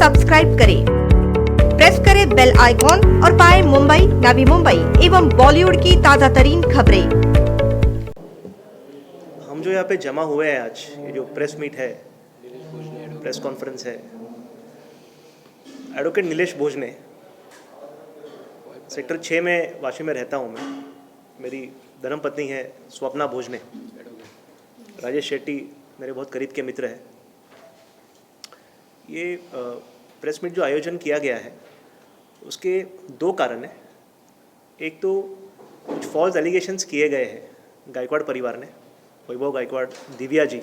Subscribe करें, press करें bell icon और पाएं मुंबई, नवी मुंबई एवं बॉलीवुड की ताजा तरीन खबरें। हम जो यहाँ पे जमा हुए हैं आज, ये जो प्रेस मीट है, प्रेस कॉन्फ्रेंस है, एडवोकेट नीलेश भोजने, सेक्टर 6 में वाशी में रहता हूँ मैं। मेरी धर्मपत्नी है स्वप्ना भोजने, राजेश शेट्टी मेरे बहुत करीब के मित्र हैं। ये प्रेस मीट जो आयोजन किया गया है उसके दो कारण हैं। एक तो कुछ फॉल्स एलिगेशंस किए गए हैं गायकवाड़ परिवार ने, वैभव गायकवाड़, दिव्या जी,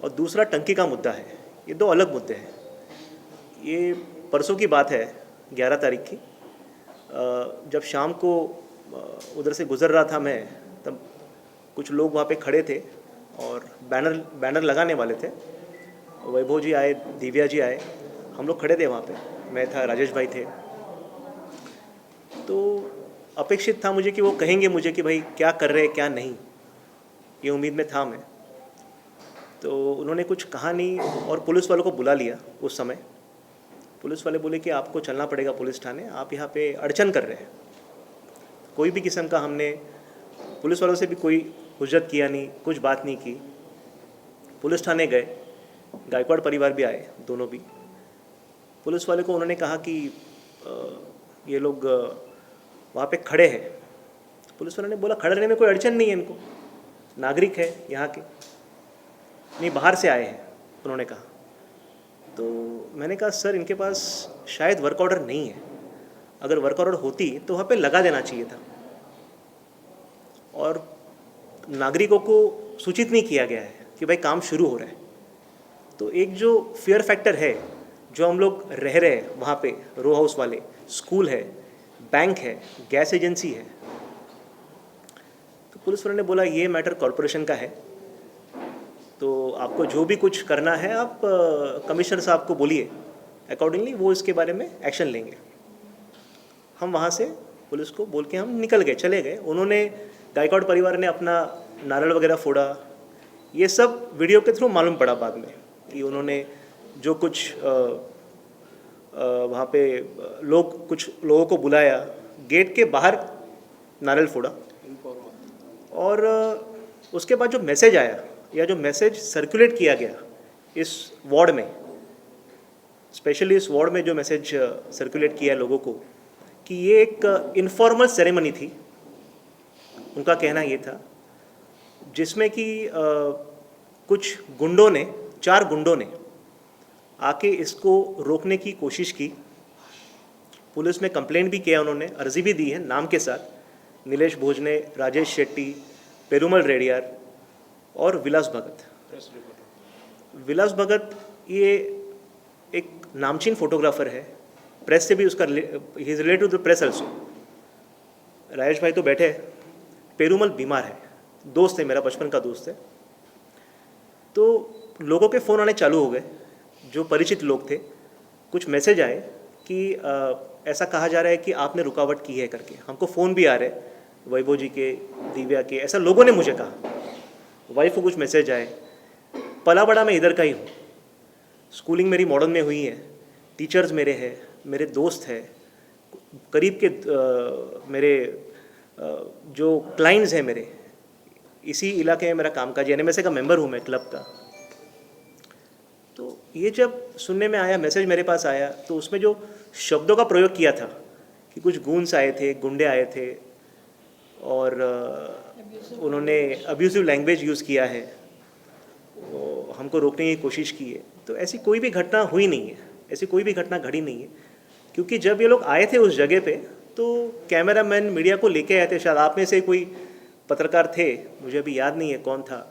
और दूसरा टंकी का मुद्दा है। ये दो अलग मुद्दे हैं। ये परसों की बात है, 11 तारीख की, जब शाम को उधर से गुज़र रहा था मैं, तब कुछ लोग वहाँ पे खड़े थे और बैनर लगाने वाले थे। वैभव जी आए, दिव्या जी आए, हम लोग खड़े थे वहाँ पे, मैं था, राजेश भाई थे। तो अपेक्षित था मुझे कि वो कहेंगे मुझे कि भाई क्या कर रहे हैं क्या नहीं, ये उम्मीद में था मैं। तो उन्होंने कुछ कहा नहीं और पुलिस वालों को बुला लिया। उस समय पुलिस वाले बोले कि आपको चलना पड़ेगा पुलिस थाने, आप यहाँ पे अड़चन कर रहे हैं। कोई भी किस्म का हमने पुलिस वालों से भी कोई हुज्जत किया नहीं, कुछ बात नहीं की। पुलिस थाने गए, गायकवाड़ परिवार भी आए, दोनों भी। पुलिस वाले को उन्होंने कहा कि ये लोग वहाँ पे खड़े हैं। पुलिस वाले ने बोला खड़े रहने में कोई अड़चन नहीं है, इनको नागरिक है यहाँ के, नहीं बाहर से आए हैं, उन्होंने कहा। तो मैंने कहा सर इनके पास शायद वर्क ऑर्डर नहीं है, अगर वर्क ऑर्डर होती तो वहाँ पे लगा देना चाहिए था और नागरिकों को सूचित नहीं किया गया है कि भाई काम शुरू हो रहा है। तो एक जो फियर फैक्टर है, जो हम लोग रह रहे हैं वहाँ पे, रो हाउस वाले, स्कूल है, बैंक है, गैस एजेंसी है। तो पुलिस वाले ने बोला ये मैटर कॉरपोरेशन का है, तो आपको जो भी कुछ करना है आप कमिश्नर साहब को बोलिए, अकॉर्डिंगली वो इसके बारे में एक्शन लेंगे। हम वहाँ से पुलिस को बोल के हम निकल गए, चले गए। उन्होंने, गायकवाड़ परिवार ने अपना नारळ वगैरह फोड़ा। ये सब वीडियो के थ्रू मालूम पड़ा बाद में कि उन्होंने जो कुछ वहाँ पे कुछ लोगों को बुलाया, गेट के बाहर नारळ फोड़ा। और उसके बाद जो मैसेज आया या जो मैसेज सर्कुलेट किया गया इस वार्ड में, स्पेशली इस वार्ड में जो मैसेज सर्कुलेट किया लोगों को कि ये एक इनफॉर्मल सेरेमनी थी, उनका कहना ये था, जिसमें कि कुछ गुंडों ने, 4 गुंडों ने आके इसको रोकने की कोशिश की। पुलिस में कंप्लेंट भी किया उन्होंने, अर्जी भी दी है नाम के साथ, नीलेश भोजने, राजेश शेट्टी, पेरुमल रेड्डियार और विलास भगत। विलास भगत ये एक नामचीन फोटोग्राफर है, प्रेस से भी उसका, he is related to the press also. Rajesh भाई तो बैठे हैं, पेरुमल बीमार है, दोस्त है, मेरा बचपन का दोस्त है। तो लोगों के फ़ोन आने चालू हो गए, जो परिचित लोग थे। कुछ मैसेज आए कि ऐसा कहा जा रहा है कि आपने रुकावट की है करके। हमको फ़ोन भी आ रहे, वैभव जी के, दिव्या के, ऐसा लोगों ने मुझे कहा। वाइफ को कुछ मैसेज आए। पला बड़ा मैं इधर का ही हूँ, स्कूलिंग मेरी मॉडर्न में हुई है, टीचर्स मेरे हैं, मेरे दोस्त हैं, करीब के मेरे जो क्लाइंट्स हैं मेरे, इसी इलाके में मेरा कामकाज, एनएमएसए का मेंबर हूँ मैं, क्लब का। तो ये जब सुनने में आया, मैसेज मेरे पास आया, तो उसमें जो शब्दों का प्रयोग किया था कि कुछ गूंस आए थे, गुंडे आए थे और उन्होंने अब्यूसिव लैंग्वेज यूज़ किया है, हमको रोकने की कोशिश की है। तो ऐसी कोई भी घटना हुई नहीं है, ऐसी कोई भी घटना घड़ी नहीं है। क्योंकि जब ये लोग आए थे उस जगह पे, तो कैमरामैन मीडिया को लेके आए थे, शायद आप में से कोई पत्रकार थे, मुझे अभी याद नहीं है कौन था।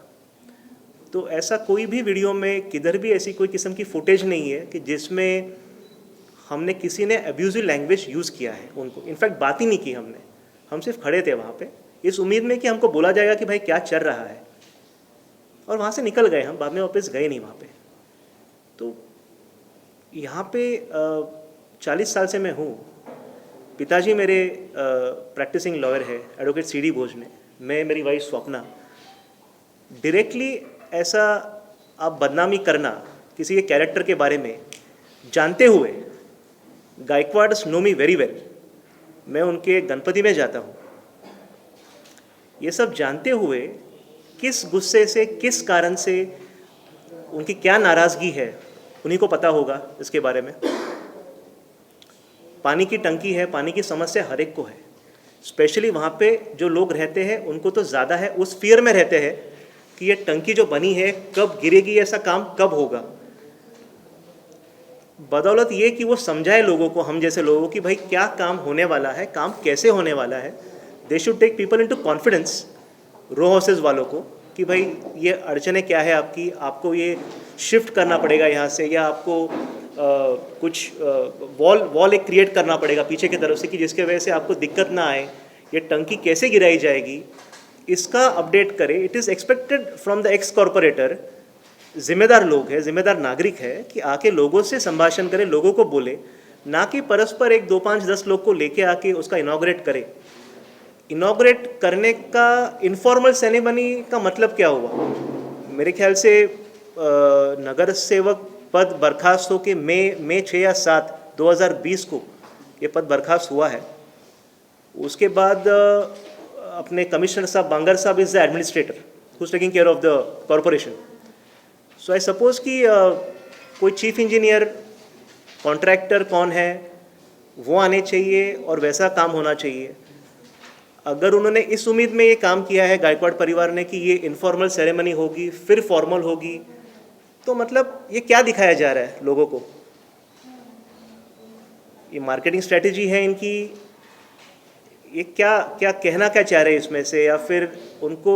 तो ऐसा कोई भी वीडियो में किधर भी ऐसी कोई किस्म की फुटेज नहीं है कि जिसमें हमने किसी ने अब्यूजिव लैंग्वेज यूज़ किया है उनको। इनफैक्ट बात ही नहीं की हमने, हम सिर्फ खड़े थे वहाँ पे इस उम्मीद में कि हमको बोला जाएगा कि भाई क्या चल रहा है, और वहाँ से निकल गए हम, बाद में वापस गए नहीं वहाँ पे। तो यहाँ पे 40 साल से मैं हूँ। पिताजी मेरे प्रैक्टिसिंग लॉयर है, एडवोकेट CD भोजने, मैं, मेरी वाइफ स्वप्ना। डायरेक्टली ऐसा आप बदनामी करना किसी के कैरेक्टर के बारे में जानते हुए, Gaikwads know me very well, मैं उनके गणपति में जाता हूँ, ये सब जानते हुए किस गुस्से से, किस कारण से, उनकी क्या नाराज़गी है, उन्हीं को पता होगा इसके बारे में। पानी की टंकी है, पानी की समस्या हर एक को है, स्पेशली वहाँ पे जो लोग रहते हैं उनको तो ज़्यादा है, उस फियर में रहते हैं कि ये टंकी जो बनी है कब गिरेगी, ऐसा काम कब होगा। बदौलत ये कि वो समझाए लोगों को, हम जैसे लोगों की भाई क्या काम होने वाला है, काम कैसे होने वाला है। They should take people into confidence, row houses वालों को, कि भाई ये अड़चने क्या है आपकी, आपको ये शिफ्ट करना पड़ेगा यहाँ से, या आपको कुछ वॉल एक क्रिएट करना पड़ेगा पीछे की तरफ से कि जिसके वजह से आपको दिक्कत ना आए, ये टंकी कैसे गिराई जाएगी, इसका अपडेट करें। It is expected from the x corporator, जिम्मेदार लोग हैं, जिम्मेदार नागरिक है कि आके लोगों से संभाषण करें, लोगों को बोले, ना कि परस्पर 1, 2, 5, 10 लोग को लेके आके उसका इनॉग्रेट करे। इनॉग्रेट करने का इनफॉर्मल सेरेमनी का मतलब क्या हुआ? मेरे ख्याल से नगर सेवक पद बर्खास्त हो के मई 6 या 7, 2020 को ये पद बर्खास्त हुआ है। उसके बाद अपने कमिश्नर साहब बांगर साहब is the administrator who is taking care of the corporation. So I suppose कि कोई चीफ इंजीनियर, कॉन्ट्रैक्टर कौन है वो आने चाहिए और वैसा काम होना चाहिए। अगर उन्होंने इस उम्मीद में ये काम किया है गायकवाड़ परिवार ने कि ये इनफॉर्मल सेरेमनी होगी फिर फॉर्मल होगी, तो मतलब ये क्या दिखाया जा रहा है लोगों को? ये मार्केटिंग स्ट्रेटेजी है इनकी, ये क्या क्या कहना क्या चाह रहे हैं इसमें से, या फिर उनको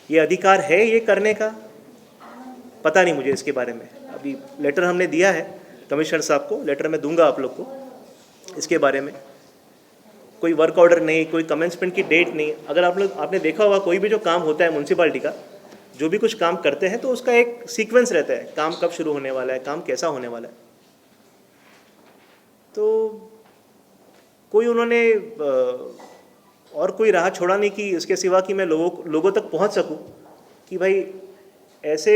ये अधिकार है ये करने का? पता नहीं मुझे इसके बारे में। अभी लेटर हमने दिया है कमिश्नर साहब को, लेटर मैं दूंगा आप लोग को इसके बारे में। कोई वर्क ऑर्डर नहीं, कोई कमेंसमेंट की डेट नहीं। अगर आपने देखा होगा कोई भी जो काम होता है म्यूनसिपालिटी का, जो भी कुछ काम करते हैं तो उसका एक सीक्वेंस रहता है, काम कब शुरू होने वाला है, काम कैसा होने वाला है। तो कोई उन्होंने और कोई राह छोड़ा नहीं कि इसके सिवा कि मैं लोगों तक पहुंच सकूं कि भाई ऐसे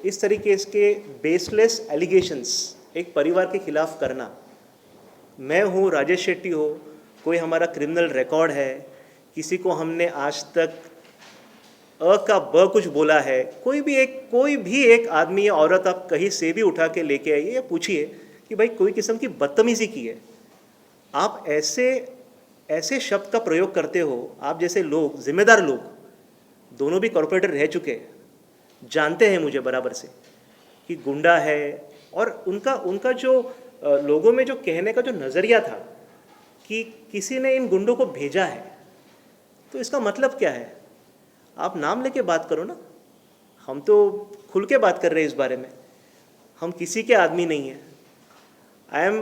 इस तरीके के बेसलेस एलिगेशंस एक परिवार के खिलाफ करना। मैं हूँ, राजेश शेट्टी हो, कोई हमारा क्रिमिनल रिकॉर्ड है, किसी को हमने आज तक अ का ब कुछ बोला है, कोई भी एक आदमी या औरत आप कहीं से भी उठा के लेके आइए या पूछिए कि भाई कोई किस्म की बदतमीजी की है, आप ऐसे शब्द का प्रयोग करते हो। आप जैसे लोग, जिम्मेदार लोग, दोनों भी कॉर्पोरेटर रह चुके हैं, जानते हैं मुझे बराबर से कि गुंडा है। और उनका जो लोगों में जो कहने का जो नज़रिया था कि किसी ने इन गुंडों को भेजा है, तो इसका मतलब क्या है? आप नाम लेके बात करो ना। हम तो खुल के बात कर रहे हैं इस बारे में, हम किसी के आदमी नहीं हैं। I am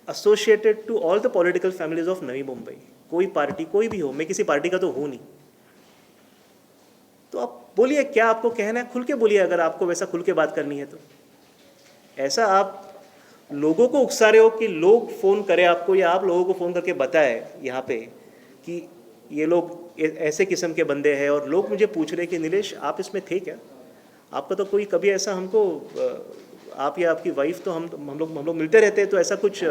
associated to all the political families of Navi Mumbai. कोई पार्टी कोई भी हो, मैं किसी पार्टी का तो हूँ नहीं। तो आप बोलिए क्या आपको कहना है, खुल के बोलिए अगर आपको वैसा खुल के बात करनी है तो। ऐसा आप लोगों को उकसा रहे हो कि लोग फ़ोन करें आपको, या आप लोगों को फ़ोन करके बताएं यहाँ पे कि ये लोग ऐसे किस्म के बंदे हैं, और लोग मुझे पूछ रहे कि नीलेश आप इसमें थे क्या? आपका तो कोई कभी ऐसा हमको, आप या आपकी वाइफ तो हम लोग मिलते रहते हैं, तो ऐसा कुछ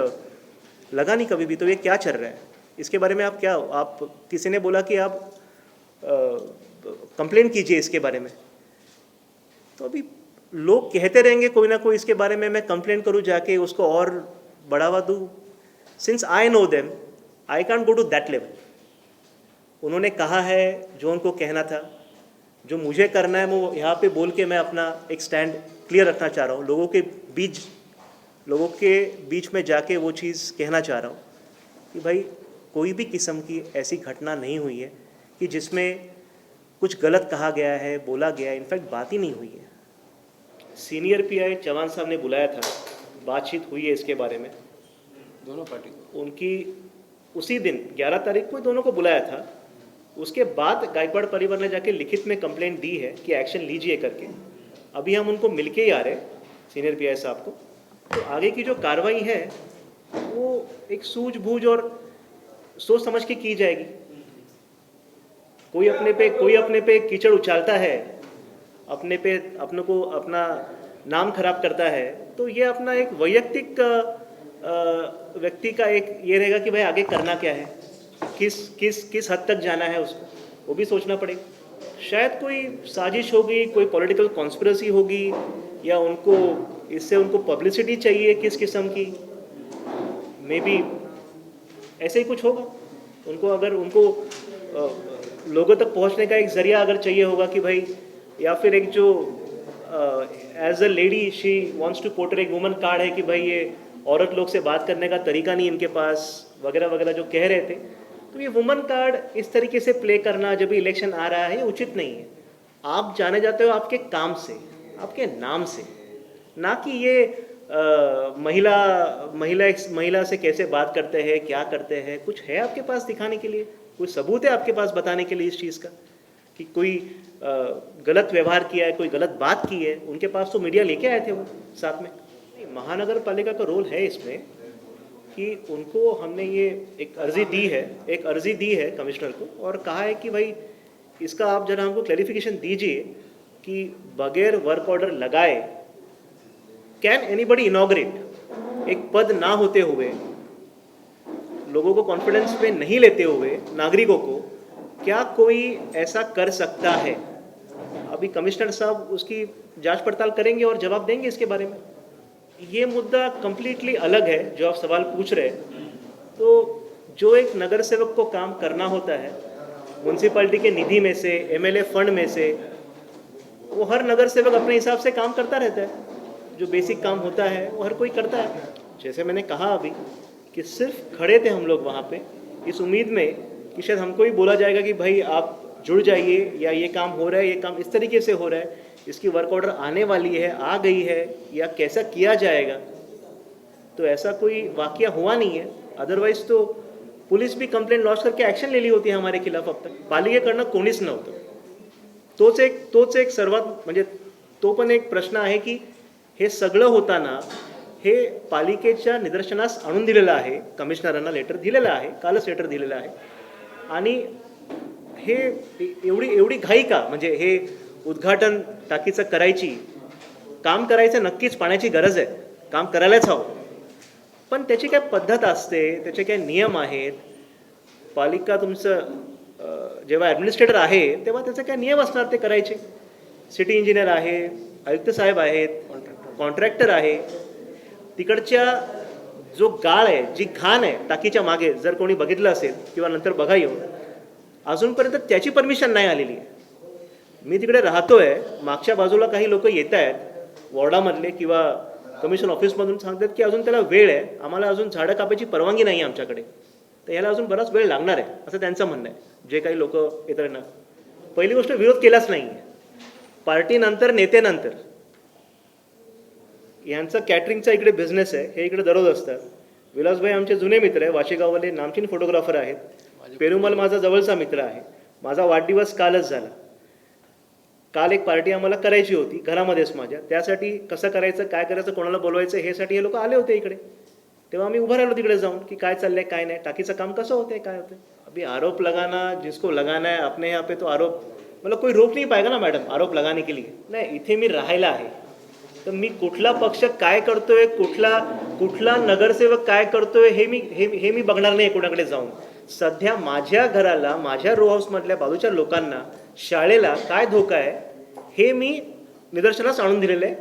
लगा नहीं कभी भी। तो ये क्या चल रहा है इसके बारे में? आप किसी ने बोला कि आप कंप्लेंट कीजिए इसके बारे में, तो अभी लोग कहते रहेंगे कोई ना कोई इसके बारे में, मैं कंप्लेंट करूँ जाके, उसको और बढ़ावा दूँ। Since I know them, I can't go to that level. उन्होंने कहा है जो उनको कहना था, जो मुझे करना है वो यहाँ पे बोल के मैं अपना एक स्टैंड क्लियर रखना चाह रहा हूँ। लोगों के बीच में जाके वो चीज़ कहना चाह रहा हूँ कि भाई कोई भी किस्म की ऐसी घटना नहीं हुई है कि जिसमें कुछ गलत कहा गया है, बोला गया है। इनफैक्ट बात ही नहीं हुई है। सीनियर पीआई चौहान साहब ने बुलाया था, बातचीत हुई है इसके बारे में, दोनों पार्टी उनकी उसी दिन 11 तारीख को दोनों को बुलाया था। उसके बाद गायकवाड़ परिवार ने जाके लिखित में कंप्लेंट दी है कि एक्शन लीजिए करके। अभी हम उनको मिलके ही आ रहे हैं सीनियर पीआई साहब को। तो आगे की जो कार्रवाई है वो एक सूझबूझ और सोच समझ के की जाएगी। कोई अपने पे कीचड़ उछालता है, अपने को अपना नाम खराब करता है, तो ये अपना एक वैयक्तिक व्यक्ति का एक ये रहेगा कि भाई आगे करना क्या है, किस हद तक जाना है उसको, वो भी सोचना पड़ेगा। शायद कोई साजिश होगी, कोई पॉलिटिकल कॉन्स्पिरेसी होगी, या उनको इससे उनको पब्लिसिटी चाहिए किस किस्म की, मे बी ऐसे ही कुछ होगा। उनको अगर उनको लोगों तक पहुंचने का एक ज़रिया अगर चाहिए होगा कि भाई, या फिर एक जो as a lady she wants to portray एक वुमन कार्ड है कि भाई ये औरत लोग से बात करने का तरीका नहीं इनके पास, वगैरह वगैरह जो कह रहे थे, तो ये वुमन कार्ड इस तरीके से प्ले करना जब भी इलेक्शन आ रहा है, ये उचित नहीं है। आप जाने जाते हो आपके काम से, आपके नाम से, ना कि ये महिला से कैसे बात करते हैं, क्या करते हैं। कुछ है आपके पास दिखाने के लिए, कोई सबूत है आपके पास बताने के लिए इस चीज़ का कि कोई गलत व्यवहार किया है, कोई गलत बात की है? उनके पास तो मीडिया लेके आए थे वो साथ में। महानगर पालिका का रोल है इसमें कि उनको हमने ये एक अर्जी दी है कमिश्नर को, और कहा है कि भाई इसका आप जरा हमको क्लैरिफिकेशन दीजिए कि बगैर वर्क ऑर्डर लगाए कैन एनीबडी इनॉग्रेट, एक पद ना होते हुए, लोगों को कॉन्फिडेंस पे नहीं लेते हुए, नागरिकों को, क्या कोई ऐसा कर सकता है? अभी कमिश्नर साहब उसकी जांच पड़ताल करेंगे और जवाब देंगे इसके बारे में। ये मुद्दा कम्प्लीटली अलग है जो आप सवाल पूछ रहे हैं। तो जो एक नगर सेवक को काम करना होता है म्यूनसिपैलिटी के निधि में से, एमएलए फंड में से, वो हर नगर सेवक अपने हिसाब से काम करता रहता है। जो बेसिक काम होता है वो हर कोई करता है। जैसे मैंने कहा अभी कि सिर्फ खड़े थे हम लोग वहाँ पे इस उम्मीद में कि शायद हमको ही बोला जाएगा कि भाई आप जुड़ जाइए, या ये काम हो रहा है, ये काम इस तरीके से हो रहा है, इसकी वर्क ऑर्डर आने वाली है, आ गई है, या कैसा किया जाएगा। तो ऐसा कोई वाकया हुआ नहीं है। अदरवाइज तो पुलिस भी कंप्लेंट लॉन्च करके एक्शन लेली होती है हमारे खिलाफ अब तक। पालिकेकडनं कोणीच नव्हतं। तोच एक सर्वात म्हणजे तो पण एक प्रश्न आहे की हे सगळं होताना हे पालिकेच्या निदर्शनास आणून दिलेलं आहे, कमिशनरांना लेटर दिलेलं आहे, कालच लेटर दिलेलं आहे, आणि हे एवढी घाई का? म्हणजे हे उद्घाटन टाकीचं करायची, काम करायचं नक्कीच, पाण्याची गरज आहे, काम करायलाच हवं, पण त्याची काय पद्धत असते, त्याचे काय नियम आहेत। पालिका तुमचं जेव्हा ॲडमिनिस्ट्रेटर आहे तेव्हा त्याचे काय नियम असणार ते करायचे। सिटी इंजिनियर आहे, आयुक्त साहेब आहेत, कॉन्ट्रॅक्टर आहे, तिकडच्या जो गाळ आहे, जी घाण आहे टाकीच्या मागे, जर कोणी बघितलं असेल किंवा नंतर बघा येऊन, अजूनपर्यंत त्याची परमिशन नाही आलेली आहे। मी तिकडे राहतोय, मागच्या बाजूला काही लोक येत आहेत वॉर्डामधले किंवा कमिशन ऑफिसमधून, सांगतात की अजून त्याला वेळ आहे, आम्हाला अजून झाडं कापायची परवानगी नाही आहे आमच्याकडे, तर ह्याला अजून बराच वेळ लागणार आहे, असं त्यांचं म्हणणं आहे। जे काही लोक येतात ना, पहिली गोष्ट विरोध केलाच नाही आहे, पार्टीनंतर नेतेनंतर। यांचा कॅटरिंगचा इकडे बिझनेस आहे, हे इकडे दररोज असतात। विलासभाई आमचे जुने मित्र आहे, वाशेगाववाले नामचीन फोटोग्राफर आहेत। पेरुमल माझा जवळचा मित्र आहे। माझा वाढदिवस कालच झाला। काल एक पार्टी आम्हाला करायची होती घरामध्येच माझ्या, त्यासाठी कसं करायचं, काय करायचं, कोणाला बोलवायचं, हे साठी हे लोक आले होते इकडे। तेव्हा मी उभा राहिलो तिकडे जाऊन की काय चाललंय, काय नाही, टाकीचं काम कसं होतंय, काय होतंय। अभी आरोप लगाना जिसको लगाना है अपने यहाँ पे, तो आरोप मतलब कोई रोक नहीं पाएगा ना मैडम आरोप लगाने के लिए। नाही, इथे मी राहायला आहे, तर मी कुठला पक्ष काय करतोय, कुठला नगरसेवक काय करतोय, हे मी बघणार नाही कोणाकडे जाऊन। सध्या माझ्या घराला, माझ्या रो हाऊसमधल्या बाजूच्या लोकांना, शाळेला काय धोका आहे हे मी निदर्शनास आणून दिलेलं आहे।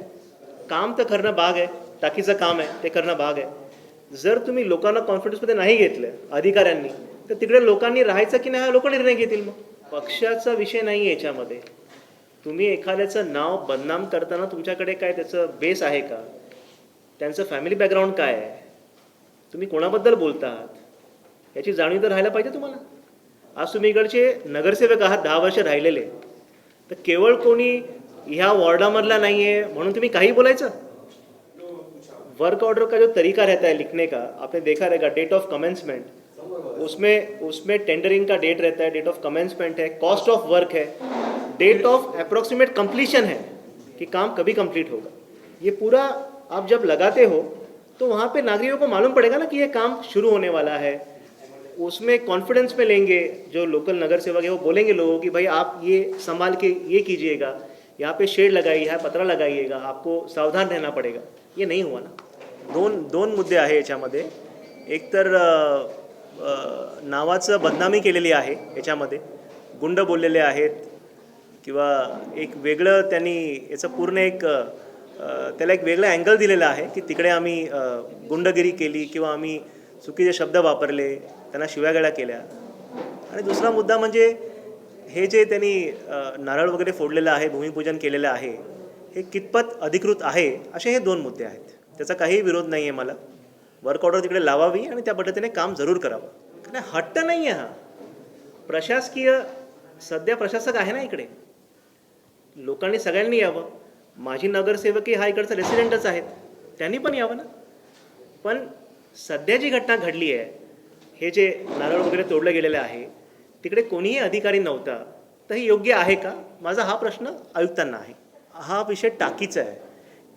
काम तर करणं भाग आहे, टाकीचं काम आहे ते करणं भाग आहे। जर तुम्ही लोकांना कॉन्फिडन्समध्ये नाही घेतलं अधिकाऱ्यांनी, तर तिकडे लोकांनी राहायचं की नाही हा लोक निर्णय घेतील। मग पक्षाचा विषय नाही आहे याच्यामध्ये। तुम्ही एखाद्याचं नाव बदनाम करताना तुमच्याकडे काय त्याचं बेस आहे का, त्यांचं फॅमिली बॅकग्राऊंड काय आहे, तुम्ही कोणाबद्दल बोलता आहात, याची जाणीव तर राहायला पाहिजे तुम्हाला। आज तुम्ही इकडचे नगरसेवक आहात, 10 वर्ष राहिलेले, तर केवळ कोणी ह्या वॉर्डामधला नाही आहे म्हणून तुम्ही काही बोलायचं। वर्क ऑर्डर का जो तरीका रहता है लिखने का, आपने देखा रहेगा, डेट ऑफ कमेंसमेंट, उसमें टेंडरिंग का डेट रहता है, डेट ऑफ कमेंसमेंट है, कॉस्ट ऑफ वर्क है, डेट ऑफ अप्रोक्सीमेट कंप्लीशन है कि काम कभी कंप्लीट होगा। ये पूरा आप जब लगाते हो तो वहाँ पे नागरिकों को मालूम पड़ेगा ना कि ये काम शुरू होने वाला है। उसमें कॉन्फिडेंस में लेंगे, जो लोकल नगर सेवक है वो बोलेंगे लोगों कि भाई आप ये संभाल के ये कीजिएगा, यहाँ पे शेड लगाइए, यहाँ पत्रा लगाइएगा, आपको सावधान रहना पडेगा. ये नाही हुआ ना. दोन मुद्दे आहे याच्यामध्ये. एक तर नावाचं बदनामी केलेली आहे याच्यामध्ये, गुंड बोललेले आहेत किंवा एक वेगळं त्यांनी याचं पूर्ण एक त्याला एक वेगळं अँगल दिलेलं आहे की तिकडे आम्ही गुंडगिरी केली किंवा आम्ही चुकीचे शब्द वापरले, त्यांना शिव्यागाळ्या केल्या. आणि दुसरा मुद्दा म्हणजे हे जे त्यांनी नारळ वगैरे फोडलेलं आहे, भूमिपूजन केलेलं आहे, हे कितपत अधिकृत आहे, असे हे दोन मुद्दे आहेत. त्याचा काही विरोध नाही आहे मला. वर्क ऑर्डर तिकडे लावावी आणि त्या पद्धतीने काम जरूर करावं. कारण हट्ट नाही आहे हा. प्रशासकीय सध्या प्रशासक आहे ना इकडे, लोकांनी सगळ्यांनी यावं. माझी नगरसेवकही हा इकडचा रेसिडेंटच आहेत, त्यांनी पण यावं ना. पण सध्या जी घटना घडली आहे, हे जे नारळ वगैरे तोडलं गेलेलं आहे, तिकडे कोणीही अधिकारी नव्हता, तर हे योग्य आहे का? माझा हा प्रश्न आयुक्तांना आहे. हा विषय टाकीचा आहे.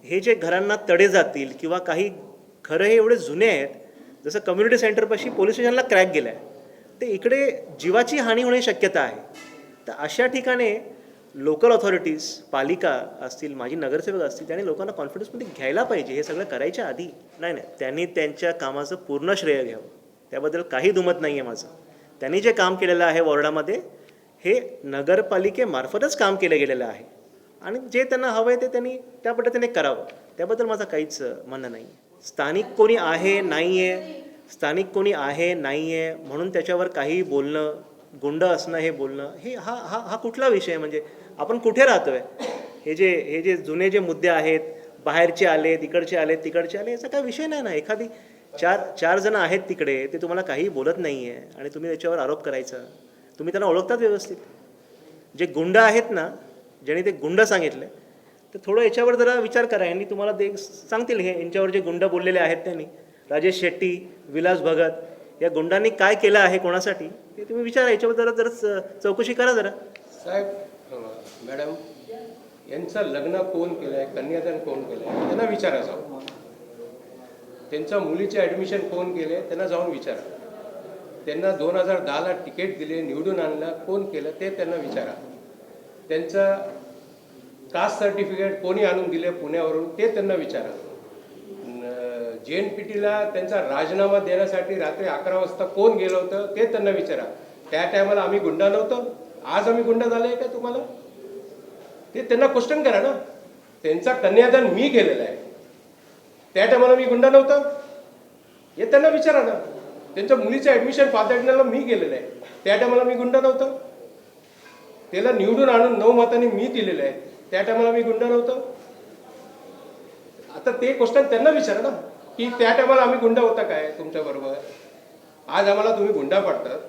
हे जे घरांना तडे जातील किंवा काही घरं हे एवढे जुने आहेत, जसं कम्युनिटी सेंटरपाशी पोलीस स्टेशनला क्रॅक गेला आहे, तर इकडे जीवाची हानी होण्याची शक्यता आहे. तर अशा ठिकाणी लोकल ऑथॉरिटीज, पालिका असतील, माझी नगरसेवक असतील, त्यांनी लोकांना कॉन्फिडन्समध्ये घ्यायला पाहिजे. हे सगळं करायच्या आधी नाही, त्यांनी त्यांच्या कामाचं पूर्ण श्रेय घ्यावं. त्याबद्दल काही दुमत नाही आहे माझं. त्यांनी जे काम केलेलं आहे वॉर्डामध्ये, हे नगरपालिकेमार्फतच काम केलं गेलेलं आहे आणि जे त्यांना हवं आहे ते त्यांनी त्या पद्धतीने करावं. त्याबद्दल माझं काहीच म्हणणं नाही. स्थानिक कोणी आहे नाही आहे, स्थानिक कोणी आहे नाही आहे म्हणून त्याच्यावर काही बोलणं, गुंड असणं हे बोलणं, हे हा हा हा कुठला विषय आहे? म्हणजे आपण कुठे राहतो आहे? हे जे जुने जे मुद्दे आहेत, बाहेरचे आलेत, इकडचे आलेत, तिकडचे आले, याचा काही विषय नाही ना. एखादी चार जण आहेत तिकडे, ते तुम्हाला काही बोलत नाही आहे आणि तुम्ही त्याच्यावर आरोप करायचा. तुम्ही त्यांना ओळखतात व्यवस्थित. जे गुंड आहेत ना, ज्यांनी ते गुंड सांगितले, तर थोडं याच्यावर जरा विचार करा. यांनी तुम्हाला ते सांगतील, हे यांच्यावर जे गुंड बोललेले आहेत त्यांनी, राजेश शेट्टी, विलास भगत, या गुंडांनी काय केलं आहे कोणासाठी, ते तुम्ही विचारा. याच्यावर जरा चौकशी करा जरा. साहेब, मॅडम, यांचं लग्न कोण केलं आहे, कन्यादान कोण केलं आहे, त्यांना विचारा जाऊ. त्यांच्या मुलीचे ॲडमिशन कोण केले, त्यांना जाऊन विचारा. त्यांना 2010ला तिकीट दिले, निवडून आणलं, कोण केलं ते त्यांना विचारा. त्यांचं कास्ट सर्टिफिकेट कोणी आणून दिले पुण्यावरून ते त्यांना विचारा. JNPTला त्यांचा राजीनामा देण्यासाठी रात्री 11 वाजता कोण गेलं होतं ते त्यांना विचारा. त्या टायमाला आम्ही गुंडा नव्हतो, आज आम्ही गुंडा झाले का तुम्हाला? ते त्यांना क्वेश्चन करा ना. त्यांचा कन्यादान मी केलेलं आहे, त्या टायमाला मी गुंडा नव्हता, हे त्यांना विचारा ना. त्यांच्या मुलीचं ॲडमिशन फादरला मी केलेलं आहे, त्या टायमाला मी गुंडा नव्हता. त्याला निवडून आणून 9 मतांनी मी दिलेलं आहे, त्या टायमाला मी गुंडा नव्हतो. आता ते क्वेश्चन त्यांना विचारा ना, की त्या टायमाला आम्ही गुंडा होता काय तुमच्याबरोबर? आज आम्हाला तुम्ही गुंडा पाडतात,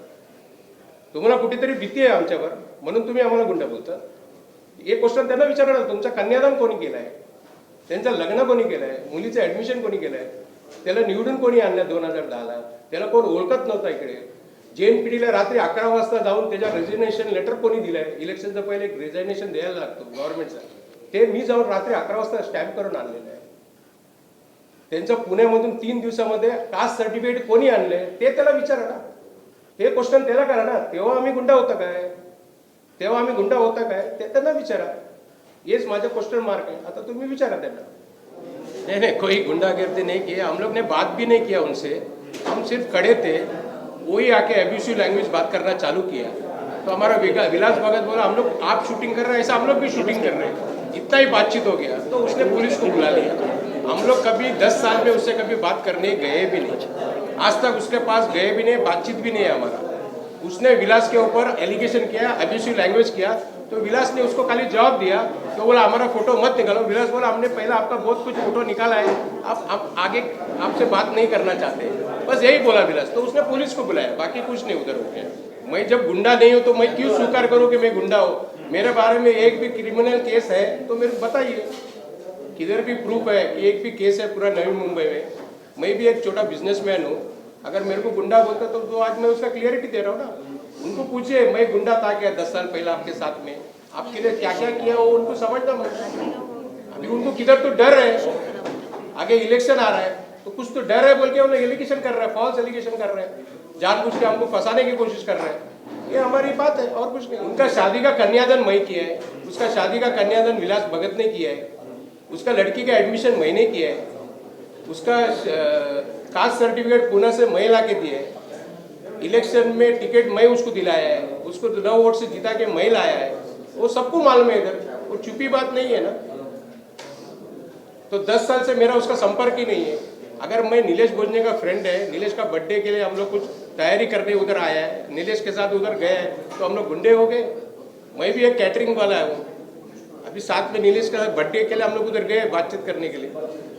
तुम्हाला कुठेतरी भीती आहे आमच्यावर म्हणून तुम्ही आम्हाला गुंडा बोलतात. हे क्वेश्चन त्यांना विचारा ना. तुमचं कन्यादान कोणी केलं आहे, त्यांचं लग्न कोणी केलं आहे, मुलीचं ॲडमिशन कोणी केलं आहे, त्याला निवडून कोणी आणलं 2010ला, त्याला कोण ओळखत नव्हता इकडे. JNPTला रात्री 11 वाजता जाऊन त्याच्या रेजिग्नेशन लेटर कोणी दिलं आहे? इलेक्शनचं पहिले एक रेजिग्नेशन द्यायला लागतो गव्हर्नमेंटचा, ते मी जाऊन रात्री 11 वाजता स्टॅम्प करून आणलेलं आहे. त्यांचं पुण्यामधून 3 दिवसामध्ये कास्ट सर्टिफिकेट कोणी आणले ते त्याला विचारा ना. हे क्वेश्चन त्याला करा ना. तेव्हा आम्ही गुंडा होता काय, तेव्हा आम्ही गुंडा होता काय ते त्यांना विचारा. हेच माझं क्वेश्चन मार्क आहे. आता तुम्ही विचारा त्यांना. नहीं, कोई गुंडागर्दी नहीं की, हम लोग ने बात भी नहीं किया उनसे. हम सिर्फ खड़े थे, वही आके एब्यूसिव लैंग्वेज बात करना चालू किया. तो हमारा विलास भगत बोला हम लोग आप शूटिंग कर रहे हैं, ऐसा हम लोग भी शूटिंग कर रहे हैं. इतना ही बातचीत हो गया तो उसने पुलिस को बुला लिया. हम लोग कभी 10 साल में उससे कभी बात करने गए भी नहीं, आज तक उसके पास गए भी नहीं, बातचीत भी नहीं है हमारा. उसने विलास के ऊपर एलिगेशन किया, एब्यूसिव लैंग्वेज किया, तो विलास ने उसको खाली जवाब दिया. तो बोला हमारा फोटो मत निकालो. विलास बोला हमने पहले आपका बहुत कुछ फोटो निकाला है, आप आगे आपसे बात नहीं करना चाहते, बस यही बोला विलास. तो उसने पुलिस को बुलाया, बाकी कुछ नहीं उधर हो गया. मैं जब गुंडा नहीं हूँ तो मैं क्यों स्वीकार करूँ कि मैं गुंडा हूँ? मेरे बारे में एक भी क्रिमिनल केस है तो मेरे को बताइए, किधर भी प्रूफ है कि एक भी केस है पूरा नवी मुंबई में. मैं भी एक छोटा बिजनेसमैन हूँ, अगर मेरे को गुंडा बोलता तो आज मैं उसका क्लियरिटी दे रहा हूँ ना. उनको पूछिए मैं गुंडा था क्या 10 साल पहले आपके साथ में, आपके लिए क्या क्या किया वो उनको समझना मैं. अभी उनको किधर तो डर है, आगे इलेक्शन आ रहा है तो कुछ तो डर है बोल के उन्हें एलिगेशन कर रहे हैं, फॉल्स एलिगेशन कर रहे हैं, जानबूझ के हमको फंसाने की कोशिश कर रहे हैं. ये हमारी बात है और कुछ नहीं. उनका शादी का कन्यादान मैं किया है, उसका शादी का कन्यादान विलास भगत ने किया है, उसका लड़की का एडमिशन मैंने किया है, उसका कास्ट सर्टिफिकेट पुणे से मैं ला के दिया है, इलेक्शन में टिकट मैं उसको दिलाया है, उसको 9 वोट से जिता के मैं लाया है, वो सबको मालूम है इधर, वो चुपी बात नहीं है ना। तो 10 साल से मेरा उसका संपर्क ही नहीं है। अगर मैं नीलेश भोजने का फ्रेंड है, नीलेश का बर्थडे के लिए हम लोग कुछ तैयारी करने उधर आया है, नीलेश के साथ उधर गए हैं, तो हम लोग गुंडे हो गए। मैं भी एक कैटरिंग वाला हूँ, अभी साथ में नीलेश का बर्थडे के लिए हम लोग उधर गए बातचीत करने के लिए।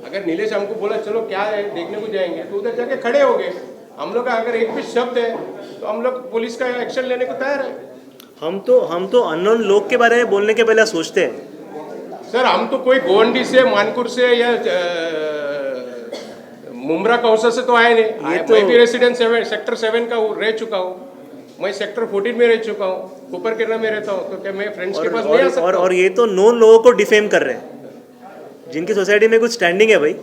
अगर नीलेश हमको बोला चलो क्या है देखने को जाएंगे, तो उधर जाके खड़े हो गए। हम लोग का अगर एक भी शब्द है तो हम लोग पुलिस का एक्शन लेने को तैयार है। हम तो अननोन लोग के बारे में बोलने के पहले सोचते हैं सर, हम तो कोई गोवंडी से, मानपुर से या मुमरा कौसा से तो आए नहीं। मैं भी रेसिडेंट सेक्टर 7 का रह चुका हूँ, मैं सेक्टर 14 में रह चुका हूँ, कुपर किरणा में रहता हूँ, तो क्या मैं फ्रेंड्स के पास नहीं आ सकता? और ये तो नोन लोगों को डिफेम कर रहे हैं जिनकी सोसाइटी में कुछ स्टैंडिंग है भाई।